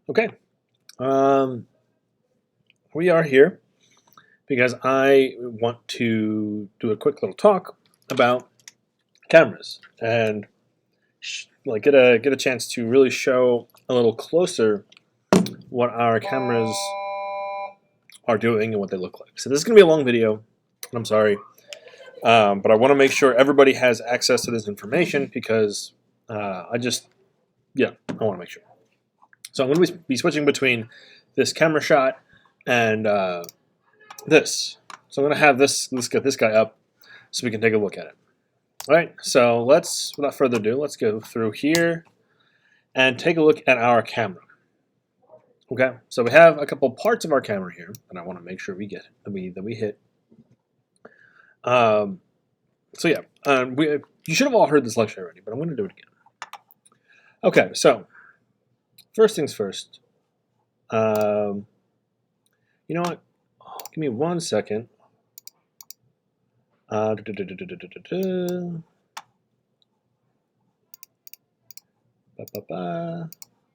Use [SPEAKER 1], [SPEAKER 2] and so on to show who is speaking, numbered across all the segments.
[SPEAKER 1] Okay, we are here because I want to do a quick little talk about cameras and like get a chance to really show a little closer what our cameras are doing and what they look like. So this is gonna be a long video. I'm sorry, but I want to make sure everybody has access to this information because I want to make sure. So I'm going to be switching between this camera shot and this. So I'm going to have let's get this guy up so we can take a look at it. All right, so without further ado, let's go through here and take a look at our camera. Okay, so we have a couple parts of our camera here that I want to make sure we hit. So yeah, you should have all heard this lecture already, but I'm going to do it again. Okay, so first things first. You know what? Give me 1 second.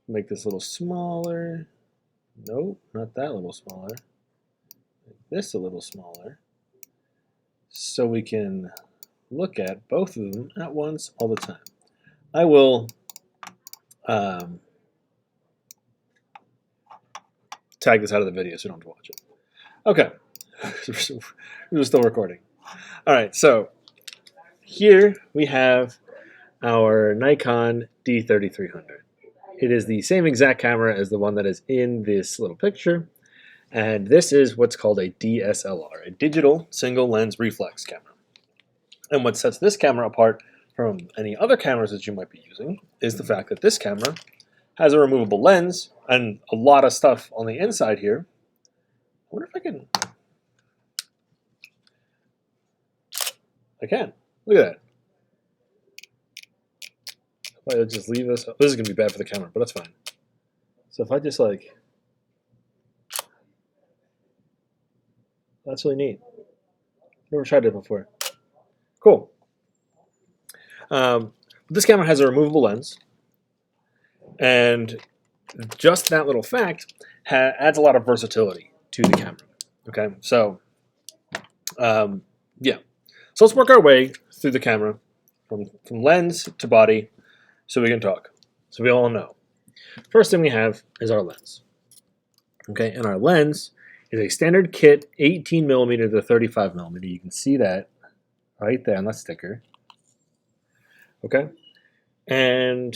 [SPEAKER 1] Make this a little smaller. Nope, not that little smaller. Make this a little smaller. So we can look at both of them at once all the time. I will tag this out of the video so you don't have to watch it. Okay, we're still recording. All right, so here we have our Nikon D3300. It is the same exact camera as the one that is in this little picture, and this is what's called a DSLR, a digital single lens reflex camera. And what sets this camera apart from any other cameras that you might be using is the fact that this camera has a removable lens and a lot of stuff on the inside here. I wonder if I can. Look at that. If I just leave this, this is going to be bad for the camera, but that's fine. So if I just that's really neat. Never tried it before. Cool. This camera has a removable lens, and just that little fact adds a lot of versatility to the camera. Okay, so yeah. So let's work our way through the camera from lens to body so we can talk. So we all know. First thing we have is our lens. Okay, and our lens is a standard kit 18 millimeter to 35 millimeter. You can see that right there on that sticker. Okay, and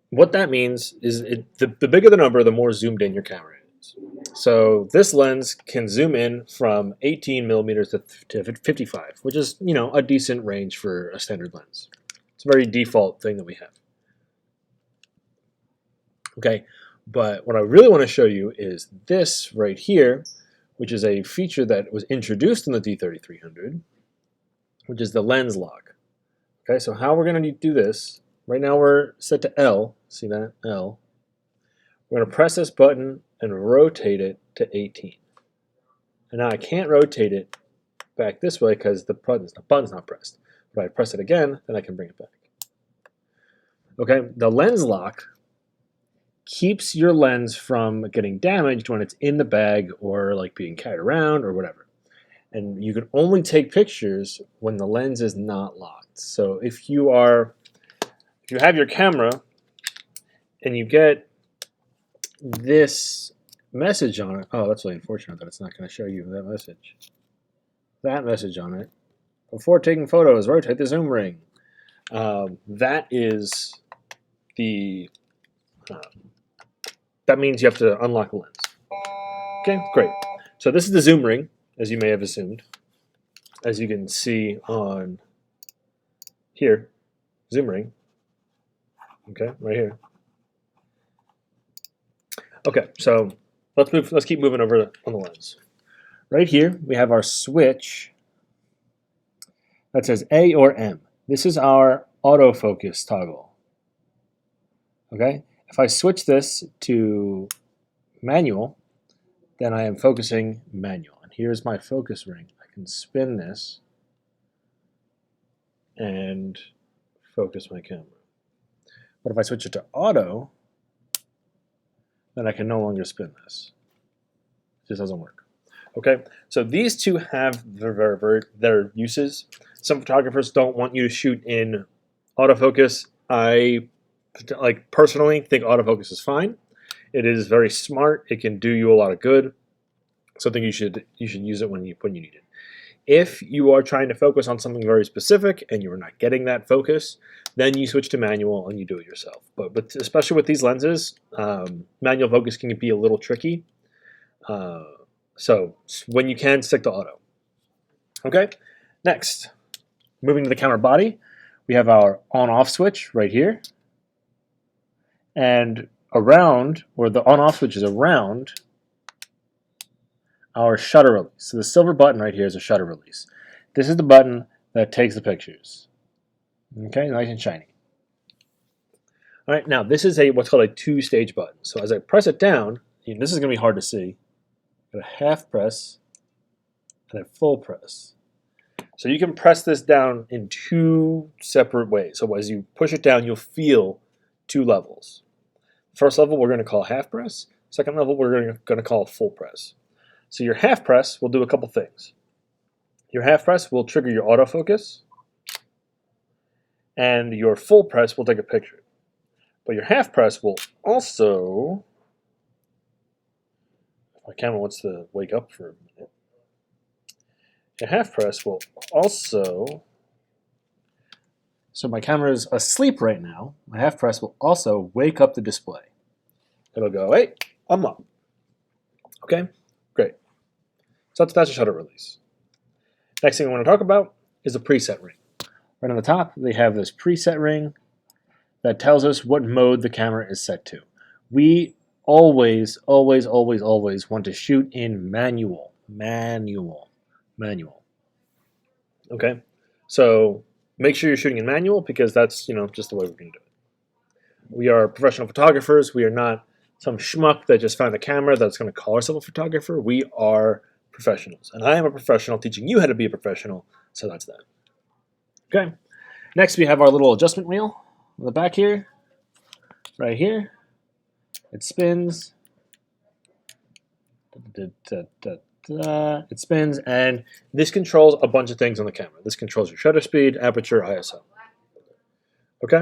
[SPEAKER 1] what that means is the bigger the number, the more zoomed in your camera is. So this lens can zoom in from 18 millimeters to 55, which is, a decent range for a standard lens. It's a very default thing that we have. Okay, but what I really want to show you is this right here, which is a feature that was introduced in the D3300, which is the lens lock. Okay, so how we're going to do this, right now we're set to L, see that, L. We're going to press this button and rotate it to 18. And now I can't rotate it back this way because the button's not pressed. But if I press it again, then I can bring it back. Okay, the lens lock keeps your lens from getting damaged when it's in the bag or being carried around or whatever. And you can only take pictures when the lens is not locked. So if you have your camera and you get this message on it, oh, that's really unfortunate that it's not going to show you that message. That message on it. Before taking photos, rotate the zoom ring. That is that means you have to unlock the lens. Okay, great. So this is the zoom ring, as you may have assumed. As you can see on here, zoom ring. Okay, right here. Okay, so let's keep moving over on the lens. Right here, we have our switch that says A or M. This is our autofocus toggle. Okay, if I switch this to manual, then I am focusing manual. And here's my focus ring. I can spin this and focus my camera. But if I switch it to auto, then I can no longer spin this. It just doesn't work. Okay, so these two have their uses. Some photographers don't want you to shoot in autofocus. I personally think autofocus is fine. It is very smart. It can do you a lot of good. So I think you should use it when you need it. If you are trying to focus on something very specific and you're not getting that focus, then you switch to manual and you do it yourself. But especially with these lenses, manual focus can be a little tricky. So when you can, stick to auto. Okay, next, moving to the camera body, we have our on-off switch right here. And around, or the on-off switch is around our shutter release. So the silver button right here is a shutter release. This is the button that takes the pictures. Okay, nice and shiny. All right, now this is what's called a two-stage button. So as I press it down, this is going to be hard to see. Got a half press and a full press. So you can press this down in two separate ways. So as you push it down, you'll feel two levels. First level we're going to call half press. Second level we're going to call full press. So your half press will do a couple things. Your half press will trigger your autofocus, and your full press will take a picture. But your half press will also, my camera wants to wake up for a minute. Your half press will also, so my camera is asleep right now, my half press will also wake up the display. It'll go, hey, I'm up. Okay, great. So that's a shutter release. Next thing I want to talk about is a preset ring. Right on the top, they have this preset ring that tells us what mode the camera is set to. We always want to shoot in manual. Okay, so make sure you're shooting in manual because that's just the way we're going to do it. We are professional photographers. We are not some schmuck that just found a camera that's going to call herself a photographer. We are professionals, and I am a professional teaching you how to be a professional. So that's that. Okay. Next, we have our little adjustment wheel on the back here, right here. It spins. It spins, and this controls a bunch of things on the camera. This controls your shutter speed, aperture, ISO. Okay?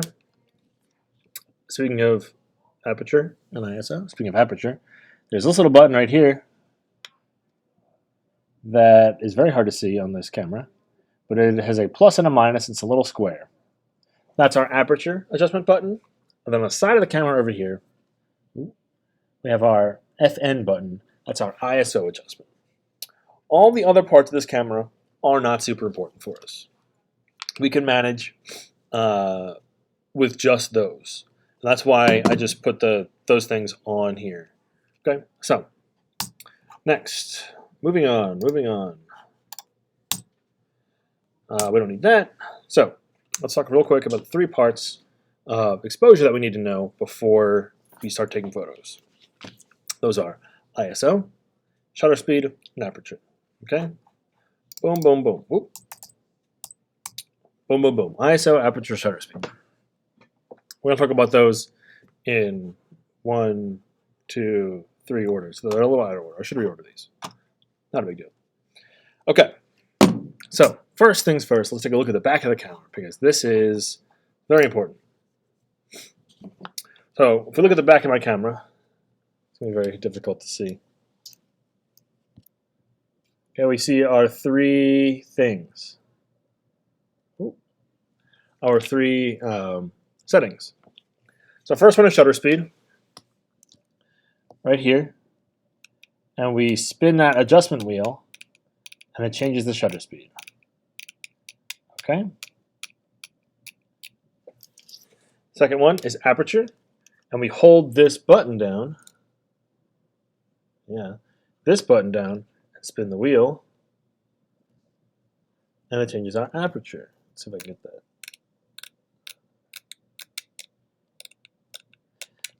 [SPEAKER 1] Speaking of aperture and ISO, speaking of aperture, there's this little button right here that is very hard to see on this camera, but it has a plus and a minus. It's a little square. That's our aperture adjustment button. And then on the side of the camera over here, we have our FN button. That's our ISO adjustment. All the other parts of this camera are not super important for us. We can manage with just those. And that's why I just put those things on here. Okay, so next, moving on. We don't need that. So let's talk real quick about the three parts of exposure that we need to know before we start taking photos. Those are ISO, shutter speed, and aperture. Okay? Boom, boom, boom. Whoop. Boom, boom, boom. ISO, aperture, shutter speed. We're going to talk about those in 1, 2, 3 orders. So they're a little out of order. I should reorder these. Not a big deal. Okay. So first things first, let's take a look at the back of the camera because this is very important. So if we look at the back of my camera, it's going to be very difficult to see. Okay, we see our three things. Our three settings. So first one is shutter speed, right here. And we spin that adjustment wheel, and it changes the shutter speed. Okay? Second one is aperture, and we hold this button down. Yeah, this button down, and spin the wheel, and it changes our aperture. Let's see if I can get that.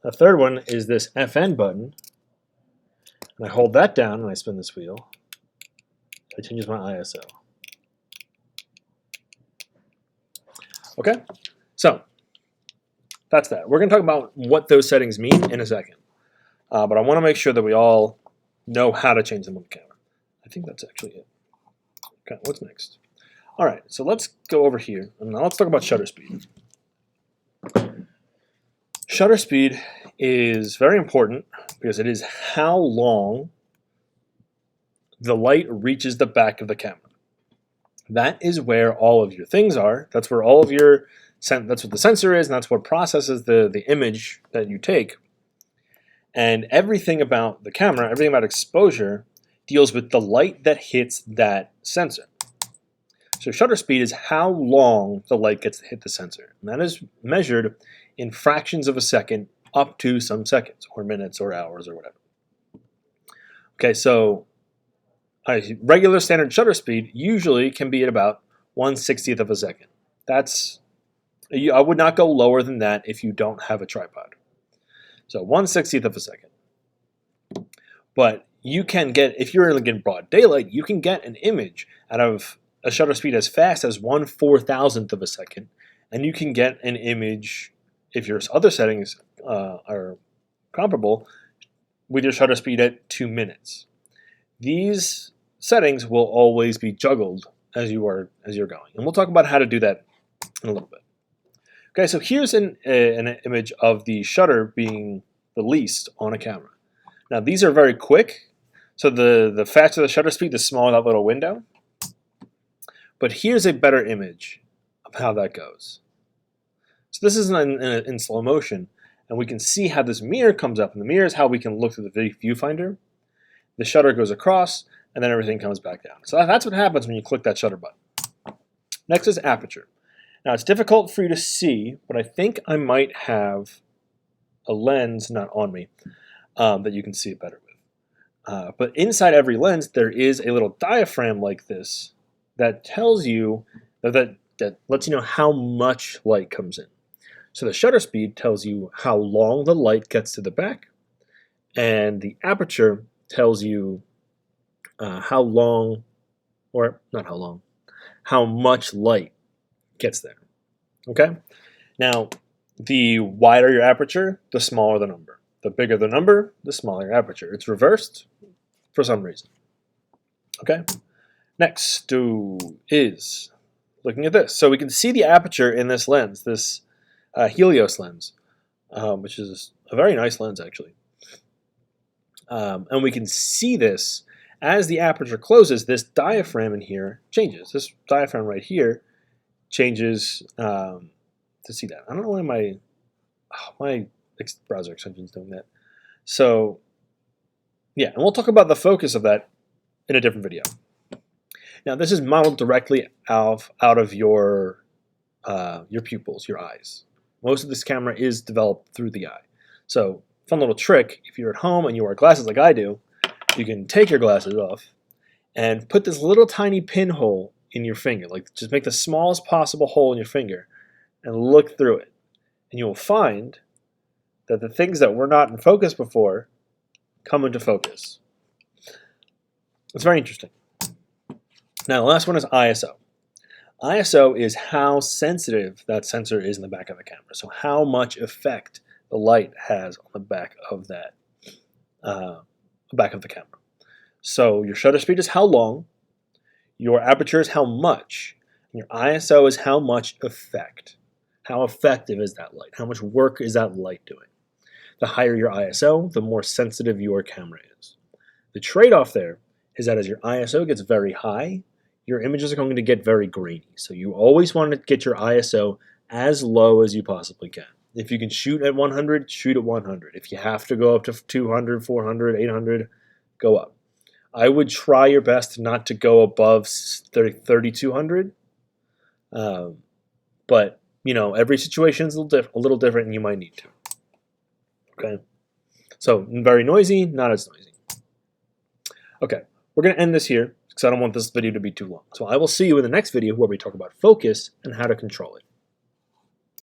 [SPEAKER 1] The third one is this FN button, and I hold that down and I spin this wheel. It changes my ISO. Okay, so that's that. We're going to talk about what those settings mean in a second. but I want to make sure that we all know how to change them on the camera. I think that's actually it. Okay, what's next? All right, so let's go over here, and now let's talk about shutter speed. Shutter speed is very important because it is how long the light reaches the back of the camera. That is where all of your things are. That's where all of your, that's what the sensor is, and that's what processes the image that you take. And everything about the camera, everything about exposure, deals with the light that hits that sensor. So shutter speed is how long the light gets to hit the sensor. And that is measured in fractions of a second up to some seconds or minutes or hours or whatever. Okay, so regular standard shutter speed usually can be at about 1/60th of a second. I would not go lower than that if you don't have a tripod. So 1/60th of a second. But you can get, if you're in broad daylight, you can get an image out of a shutter speed as fast as 1/4000th of a second, and you can get an image, if your other settings are comparable, with your shutter speed at 2 minutes. These settings will always be juggled as you're going, and we'll talk about how to do that in a little bit. Okay, so here's an image of the shutter being released on a camera. Now these are very quick, so the faster the shutter speed, the smaller that little window. But here's a better image of how that goes. So this is in slow motion, and we can see how this mirror comes up, and the mirror is how we can look through the viewfinder. The shutter goes across, and then everything comes back down. So that's what happens when you click that shutter button. Next is aperture. Now it's difficult for you to see, but I think I might have a lens, not on me, that you can see it better with. But inside every lens, there is a little diaphragm like this that tells you, that lets you know how much light comes in. So the shutter speed tells you how long the light gets to the back, and the aperture tells you how long, or not how long, how much light gets there. Okay? Now, the wider your aperture, the smaller the number. The bigger the number, the smaller your aperture. It's reversed for some reason. Okay? Next is looking at this. So we can see the aperture in this lens, this Helios lens, which is a very nice lens actually. And we can see this as the aperture closes. This diaphragm in here changes. This diaphragm right here changes to see that. I don't know why my browser extension is doing that. So yeah, and we'll talk about the focus of that in a different video. Now this is modeled directly out of your pupils, your eyes. Most of this camera is developed through the eye. So fun little trick, if you're at home and you wear glasses like I do, you can take your glasses off and put this little tiny pinhole in your finger. Like, just make the smallest possible hole in your finger and look through it. And you will find that the things that were not in focus before come into focus. It's very interesting. Now, the last one is ISO. ISO is how sensitive that sensor is in the back of the camera. So how much effect the light has on the back of that, back of the camera. So your shutter speed is how long, your aperture is how much, and your ISO is how much effect. How effective is that light? How much work is that light doing? The higher your ISO, the more sensitive your camera is. The trade-off there is that as your ISO gets very high, your images are going to get very grainy. So you always want to get your ISO as low as you possibly can. If you can shoot at 100, shoot at 100. If you have to go up to 200, 400, 800, go up. I would try your best not to go above 3200. But, you know, every situation is a little different and you might need to. Okay? So, very noisy, not as noisy. Okay, we're going to end this here because I don't want this video to be too long. So I will see you in the next video where we talk about focus and how to control it.